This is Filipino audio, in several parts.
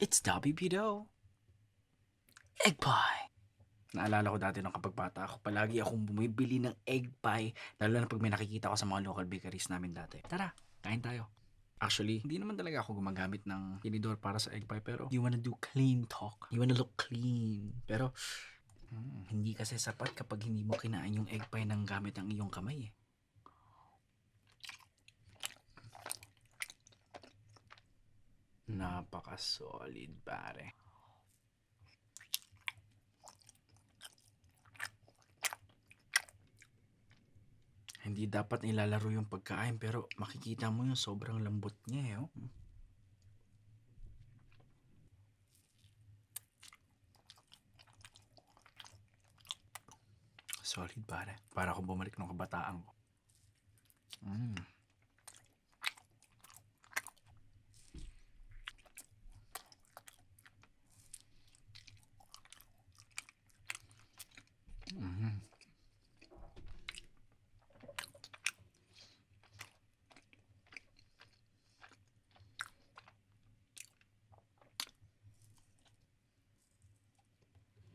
It's WPDO. Egg pie. Naalala ko dati nung kapag bata ako, palagi akong bumibili ng egg pie, lalo na pag may nakikita ko sa mga local bakeries namin dati. Tara, kain tayo. Actually, hindi naman talaga ako gumagamit ng tinidor para sa egg pie, pero you wanna do clean talk. You wanna look clean. Pero, hindi kasi sapat kapag hindi mo kinain yung egg pie ng gamit ang iyong kamay eh. Napaka-solid, pare. Hindi dapat nilalaro yung pagkain pero makikita mo yung sobrang lambot niya eh. Oh. Solid pare. Para ako bumalik ng kabataan ko. Mm. Mm.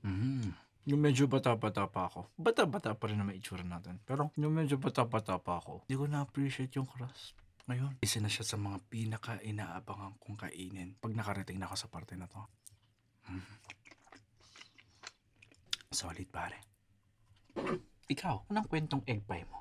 Mm. Yung medyo bata-bata pa ako. Bata-bata pa rin naman itsura natin. Pero yung medyo bata-bata pa ako, hindi ko na-appreciate yung crust. Ngayon, isa na siya sa mga pinaka-inaabangan kong kainin pag nakarating na ako sa parte na to. Mm. Solid pare. Ikaw, anong kwentong egg pie mo?